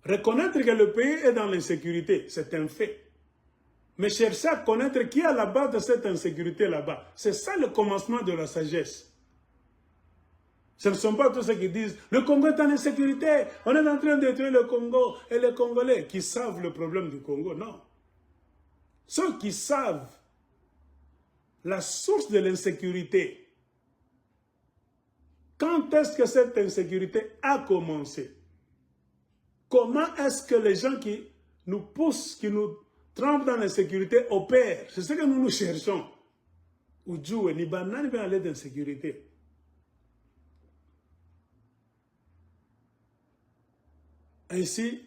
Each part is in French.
Reconnaître que le pays est dans l'insécurité, c'est un fait. Mais chercher à connaître qui est à la base de cette insécurité là-bas, c'est ça le commencement de la sagesse. Ce ne sont pas tous ceux qui disent « Le Congo est en insécurité, on est en train de détruire le Congo et les Congolais » qui savent le problème du Congo. Non. Ceux qui savent la source de l'insécurité, quand est-ce que cette insécurité a commencé? Comment est-ce que les gens qui nous poussent, qui nous trempent dans l'insécurité opèrent? C'est ce que nous cherchons. Oudjou et Nibana, ni aller d'insécurité. Ainsi,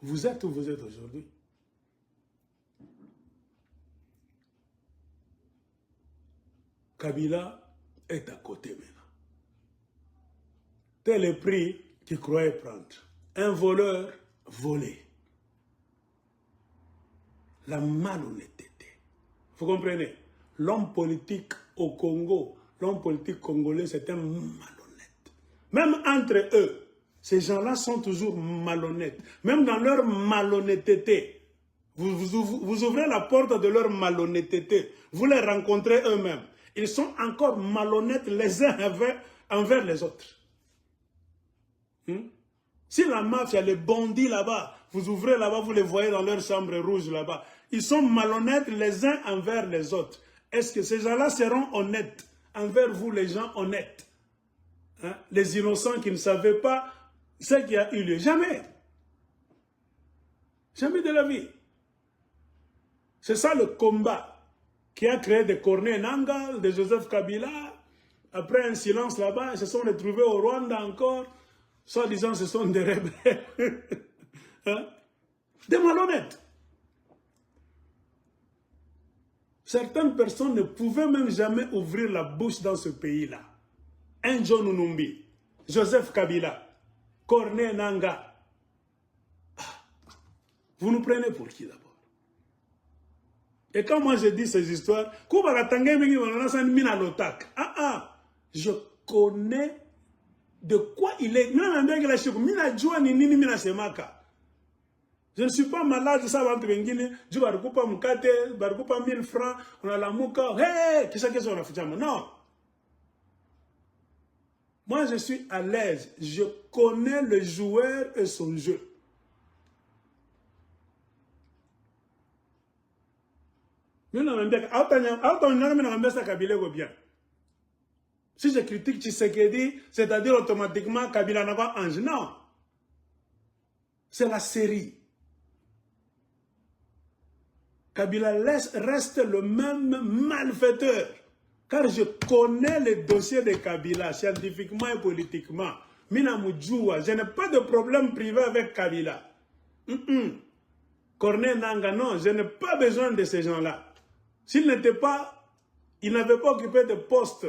vous êtes où vous êtes aujourd'hui. Kabila est à côté maintenant. Tel est le prix qu'il croyait prendre. Un voleur volé. La malhonnêteté. Vous comprenez? L'homme politique au Congo, l'homme politique congolais, c'est un malhonnête. Même entre eux, ces gens-là sont toujours malhonnêtes. Même dans leur malhonnêteté, vous ouvrez la porte de leur malhonnêteté. Vous les rencontrez eux-mêmes. Ils sont encore malhonnêtes les uns envers les autres. Si la mafia, les bandits là-bas, vous ouvrez là-bas, vous les voyez dans leur chambre rouge là-bas. Ils sont malhonnêtes les uns envers les autres. Est-ce que ces gens-là seront honnêtes envers vous, les gens honnêtes? Les innocents qui ne savaient pas ce qui a eu lieu. Jamais. Jamais de la vie. C'est ça le combat qui a créé des Corneille Nangaa, de Joseph Kabila. Après un silence là-bas, ils se sont retrouvés au Rwanda encore. Soi-disant, ce sont des rebelles. Des malhonnêtes. Certaines personnes ne pouvaient même jamais ouvrir la bouche dans ce pays-là. Un John Numbi, Joseph Kabila, Corneille Nangaa. Vous nous prenez pour qui d'abord? Et quand moi je dis ces histoires, je connais de quoi il est. Je ne suis pas malade, ça va entre Guinée, je vais recouper mon kate, je vais recouper 1000 francs, on a la mouka, hey, qu'est-ce que c'est? Non. Moi je suis à l'aise, je connais le joueur et son jeu. Si je critique Tshisekedi, c'est-à-dire automatiquement Kabila n'a pas ange. Non. C'est la série. Kabila reste le même malfaiteur. Car je connais les dossiers de Kabila, scientifiquement et politiquement. Je n'ai pas de problème privé avec Kabila. Corneille Nangaa, non, je n'ai pas besoin de ces gens-là. S'ils n'étaient pas, ils n'avaient pas occupé de poste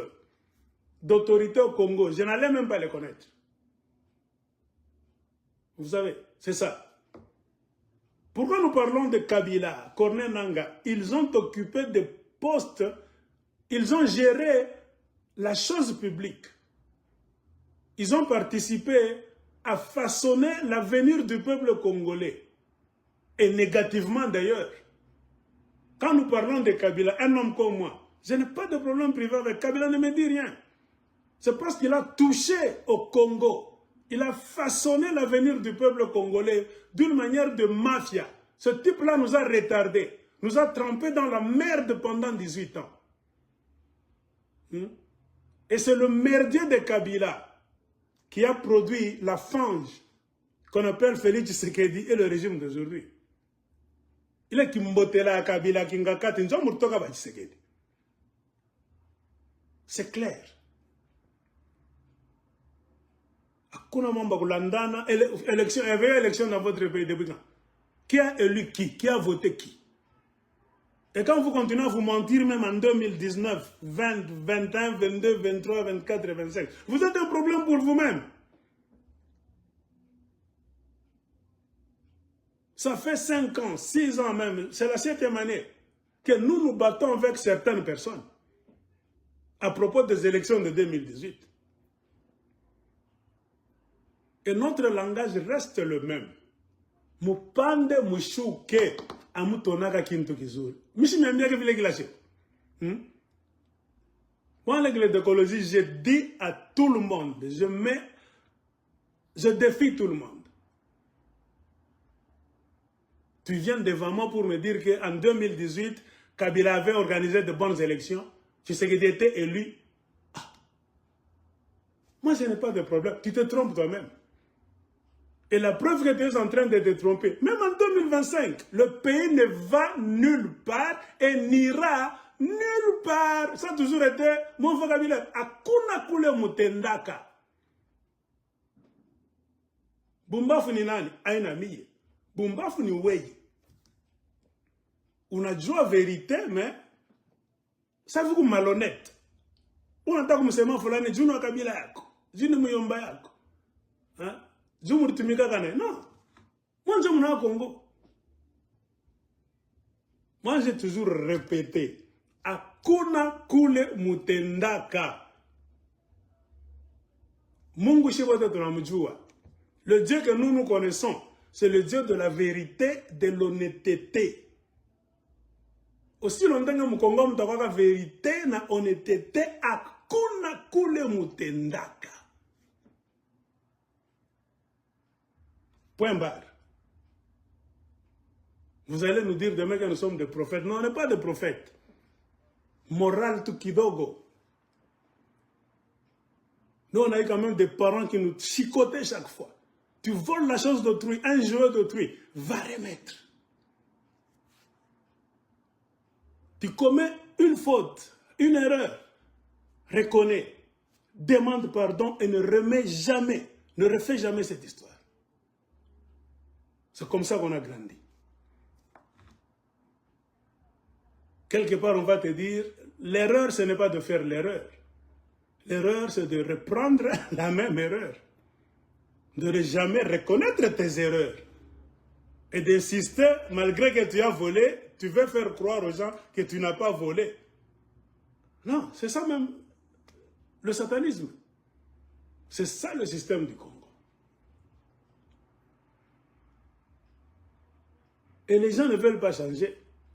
d'autorité au Congo, je n'allais même pas les connaître. Vous savez, c'est ça. Pourquoi nous parlons de Kabila, Corneille Nangaa? Ils ont occupé des postes, ils ont géré la chose publique. Ils ont participé à façonner l'avenir du peuple congolais. Et négativement d'ailleurs. Quand nous parlons de Kabila, un homme comme moi, je n'ai pas de problème privé avec Kabila, ne me dit rien. C'est parce qu'il a touché au Congo. Il a façonné l'avenir du peuple congolais d'une manière de mafia. Ce type-là nous a retardés, nous a trempés dans la merde pendant 18 ans. Et c'est le merdier de Kabila qui a produit la fange qu'on appelle Félix Tshisekedi et le régime d'aujourd'hui. Il est Kimbotela, Kabila, Kingakati, Tshisekedi. C'est clair. Il y avait une élection dans votre pays depuis quand? Qui a élu qui? Qui a voté qui? Et quand vous continuez à vous mentir même en 2019, 20, 21, 22, 23, 24 et 25, vous êtes un problème pour vous-même. Ça fait 5 ans, 6 ans même, c'est la 7e année que nous nous battons avec certaines personnes à propos des élections de 2018. Et notre langage reste le même. Mupande mushuke amutonaka kintu kizuri. Mishi miambiake vile kila siku. Moi, l'église d'écologie, je dis à tout le monde, je défie tout le monde. Tu viens devant moi pour me dire qu'en 2018, Kabila avait organisé de bonnes élections. Tu sais qu'il était élu. Ah. Moi, je n'ai pas de problème. Tu te trompes toi-même. Et la preuve que tu es en train de te tromper, même en 2025, le pays ne va nulle part et n'ira nulle part. Ça a toujours été mon vocabulaire. Akuna kule mutendaka. Bumbafu ni nani? Aina miye. Bumbafu ni wei. Unajua vérité, mais ça veut dire malhonnête. Unataka kumsema fulani juu na kabila yako, juu ni muyomba yako. Juu mlitumika kane. Non. Moi, je m'en Congo. Moi, j'ai toujours répété. Akuna kule mutendaka. Mungu shibote tunamjua. Le Dieu que nous connaissons, c'est le Dieu de la vérité, de l'honnêteté. Aussi longtemps que Mukongo mutakwaka vérité na honnêteté, akuna kule mutendaka. Point barre. Vous allez nous dire demain que nous sommes des prophètes. Non, on n'est pas des prophètes. Moral tout kidogo. Nous, on a eu quand même des parents qui nous chicotaient chaque fois. Tu voles la chose d'autrui, un jouet d'autrui, va remettre. Tu commets une faute, une erreur, reconnais, demande pardon et ne remets jamais, ne refais jamais cette histoire. C'est comme ça qu'on a grandi. Quelque part, on va te dire, l'erreur, ce n'est pas de faire l'erreur. L'erreur, c'est de reprendre la même erreur. De ne jamais reconnaître tes erreurs. Et d'insister, malgré que tu as volé, tu veux faire croire aux gens que tu n'as pas volé. Non, c'est ça même le satanisme. C'est ça le système du Congo. Et les gens ne veulent pas changer.